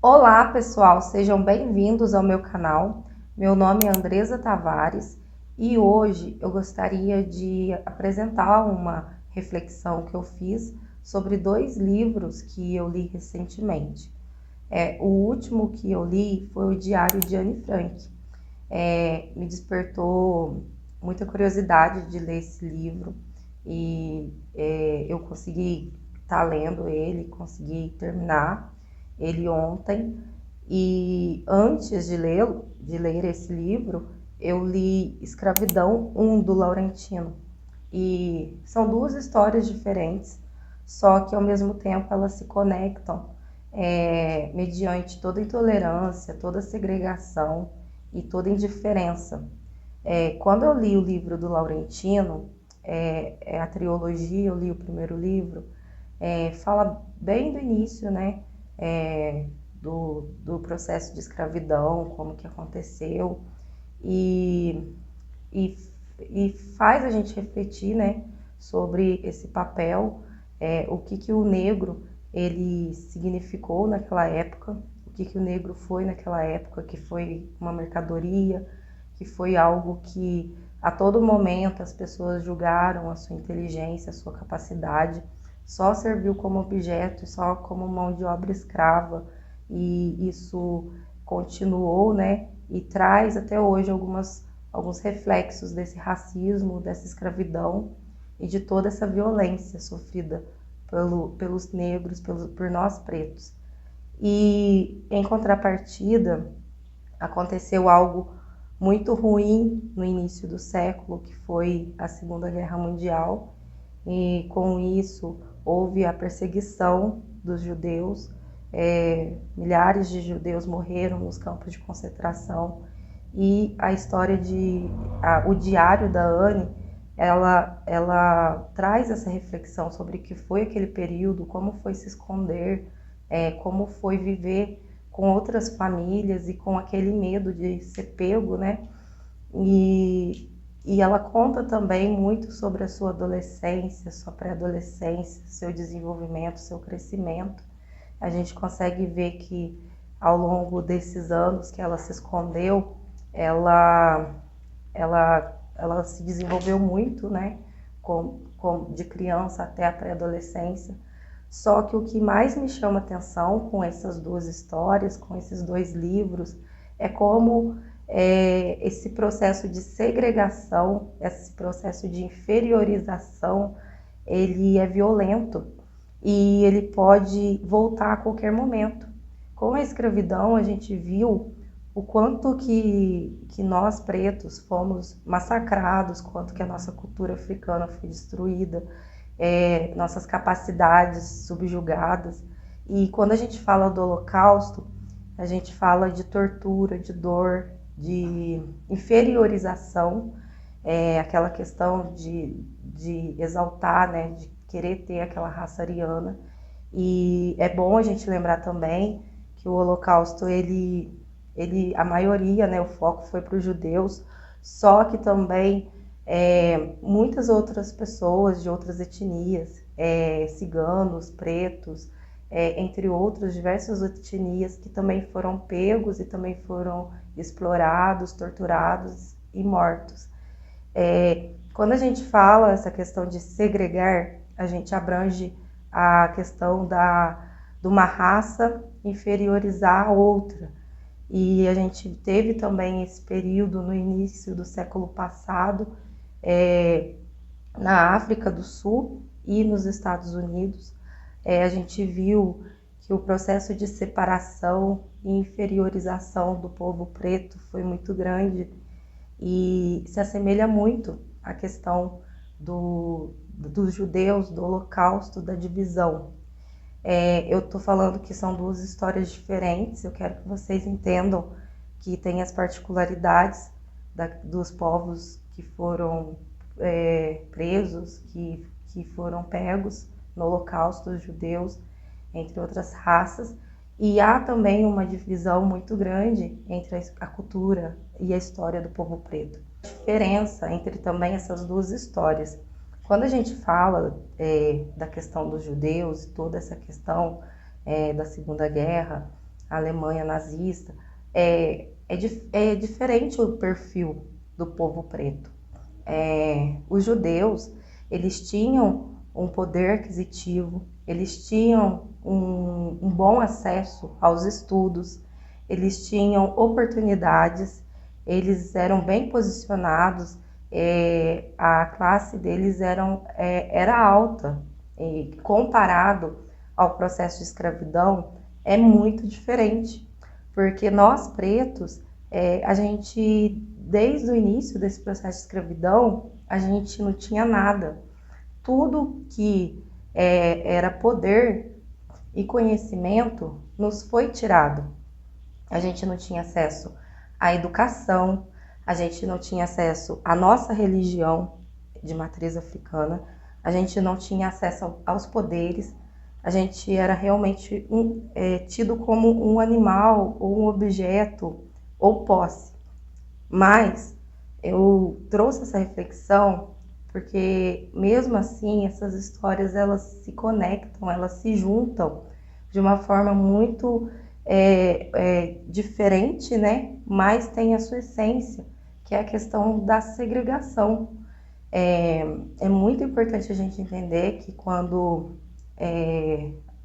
Olá pessoal, sejam bem-vindos ao meu canal. Meu nome é Andresa Tavares e hoje eu gostaria de apresentar uma reflexão que eu fiz sobre dois livros que eu li recentemente. O último que eu li foi o Diário de Anne Frank. Me despertou muita curiosidade de ler esse livro e eu consegui estar lendo ele, consegui terminar ele ontem. E antes de ler esse livro, eu li Escravidão 1 do Laurentino. E são duas histórias diferentes, só que ao mesmo tempo elas se conectam mediante toda intolerância, toda segregação e toda indiferença. Quando eu li o livro do Laurentino, a trilogia, eu li o primeiro livro, fala bem do início, né? Do processo de escravidão, como que aconteceu, e, e, e faz a gente refletir, né, sobre esse papel, o que o negro ele significou naquela época, o que o negro foi naquela época, que foi uma mercadoria, que foi algo que a todo momento as pessoas julgaram a sua inteligência, a sua capacidade, só serviu como objeto, só como mão de obra escrava, e isso continuou, né? E traz até hoje alguns reflexos desse racismo, dessa escravidão e de toda essa violência sofrida pelos negros, por nós pretos. E em contrapartida, aconteceu algo muito ruim no início do século, que foi a Segunda Guerra Mundial, e com isso houve a perseguição dos judeus, milhares de judeus morreram nos campos de concentração, e a história o Diário da Anne, ela traz essa reflexão sobre o que foi aquele período, como foi se esconder, como foi viver com outras famílias e com aquele medo de ser pego, né? E ela conta também muito sobre a sua adolescência, sua pré-adolescência, seu desenvolvimento, seu crescimento. A gente consegue ver que ao longo desses anos que ela se escondeu, ela se desenvolveu muito, né? De criança até a pré-adolescência. Só que o que mais me chama atenção com essas duas histórias, com esses dois livros, é como esse processo de segregação, esse processo de inferiorização, ele é violento e ele pode voltar a qualquer momento. Com a escravidão, a gente viu o quanto que nós pretos fomos massacrados, quanto que a nossa cultura africana foi destruída, nossas capacidades subjugadas. E quando a gente fala do Holocausto, a gente fala de tortura, de dor, de inferiorização, aquela questão de exaltar, né, de querer ter aquela raça ariana. E é bom a gente lembrar também que o Holocausto, a maioria, né, o foco foi para os judeus, só que também muitas outras pessoas de outras etnias, ciganos, pretos, entre outras diversas etnias que também foram pegos e também foram explorados, torturados e mortos. Quando a gente fala essa questão de segregar, a gente abrange a questão de uma raça inferiorizar a outra. E a gente teve também esse período no início do século passado, na África do Sul e nos Estados Unidos. A gente viu que o processo de separação e inferiorização do povo preto foi muito grande e se assemelha muito à questão dos judeus, do Holocausto, da divisão. Eu estou falando que são duas histórias diferentes, eu quero que vocês entendam que tem as particularidades dos povos que foram presos, que foram pegos no Holocausto, dos judeus, entre outras raças, e há também uma divisão muito grande entre a cultura e a história do povo preto. A diferença entre também essas duas histórias. Quando a gente fala da questão dos judeus, toda essa questão da Segunda Guerra, a Alemanha nazista, é diferente o perfil do povo preto. Os judeus, eles tinham um poder aquisitivo, eles tinham um bom acesso aos estudos, eles tinham oportunidades, eles eram bem posicionados, a classe deles era alta, e comparado ao processo de escravidão, é muito diferente, porque nós pretos, a gente, desde o início desse processo de escravidão, a gente não tinha nada. Tudo que era poder e conhecimento nos foi tirado. A gente não tinha acesso à educação, a gente não tinha acesso à nossa religião de matriz africana, a gente não tinha acesso aos poderes, a gente era realmente tido como um animal ou um objeto ou posse. Mas eu trouxe essa reflexão porque mesmo assim essas histórias elas se conectam, elas se juntam de uma forma muito diferente, né? Mas tem a sua essência, que é a questão da segregação. É muito importante a gente entender que quando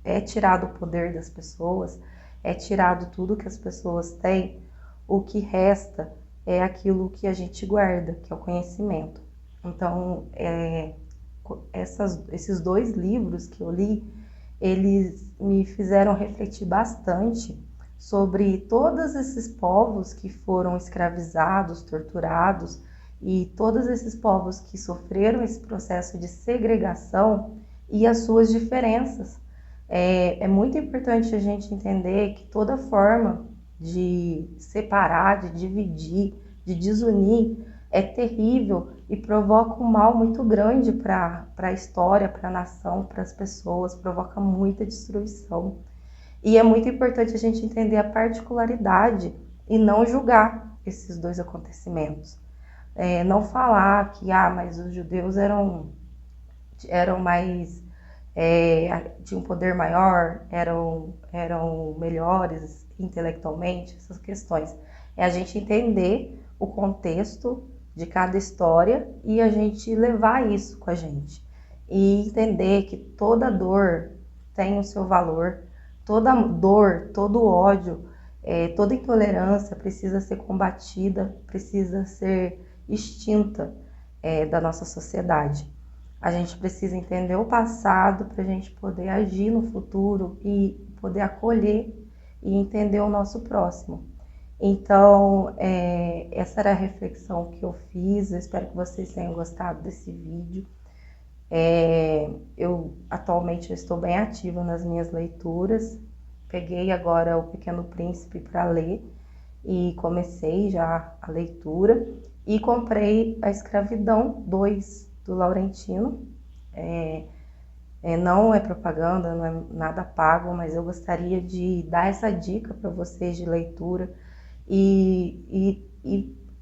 é tirado o poder das pessoas, é tirado tudo que as pessoas têm, o que resta é aquilo que a gente guarda, que é o conhecimento. Então, esses 2 livros que eu li, eles me fizeram refletir bastante sobre todos esses povos que foram escravizados, torturados, e todos esses povos que sofreram esse processo de segregação e as suas diferenças. É muito importante a gente entender que toda forma de separar, de dividir, de desunir é terrível e provoca um mal muito grande para a história, para a nação, para as pessoas, provoca muita destruição. E é muito importante a gente entender a particularidade e não julgar esses 2 acontecimentos. Não falar que mas os judeus eram mais, tinham um poder maior, eram melhores intelectualmente, essas questões. É a gente entender o contexto de cada história e a gente levar isso com a gente. E entender que toda dor tem o seu valor, toda dor, todo ódio, toda intolerância precisa ser combatida, precisa ser extinta da nossa sociedade. A gente precisa entender o passado para a gente poder agir no futuro e poder acolher e entender o nosso próximo. Então, essa era a reflexão que eu fiz. Eu espero que vocês tenham gostado desse vídeo. Atualmente eu estou bem ativa nas minhas leituras. Peguei agora O Pequeno Príncipe para ler e comecei já a leitura. E comprei A Escravidão 2, do Laurentino. Não é propaganda, não é nada pago, mas eu gostaria de dar essa dica para vocês de leitura e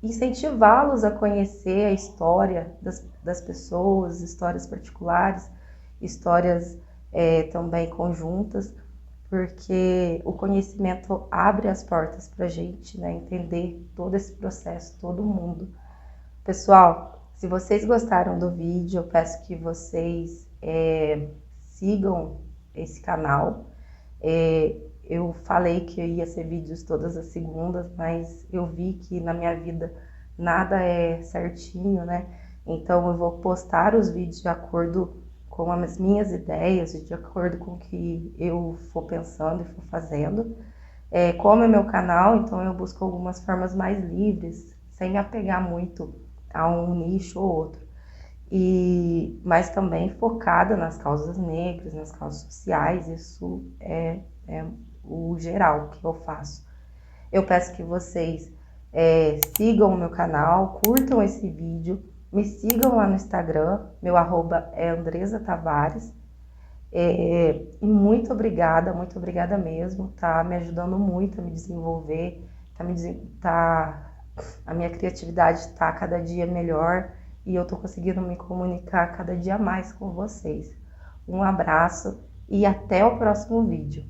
incentivá-los a conhecer a história das pessoas, histórias particulares, histórias também conjuntas, porque o conhecimento abre as portas para a gente, né, entender todo esse processo, todo mundo. Pessoal, se vocês gostaram do vídeo, eu peço que vocês sigam esse canal. Eu falei que ia ser vídeos todas as segundas, mas eu vi que na minha vida nada é certinho, né? Então eu vou postar os vídeos de acordo com as minhas ideias, de acordo com o que eu for pensando e for fazendo. Como é meu canal, então eu busco algumas formas mais livres, sem me apegar muito a um nicho ou outro. Mas também focada nas causas negras, nas causas sociais, isso é o geral que eu faço. Eu peço que vocês sigam o meu canal, curtam esse vídeo, me sigam lá no Instagram, meu arroba é Andresa Tavares. E muito obrigada mesmo, tá me ajudando muito a me desenvolver, a minha criatividade está cada dia melhor e eu tô conseguindo me comunicar cada dia mais com vocês. Um abraço e até o próximo vídeo.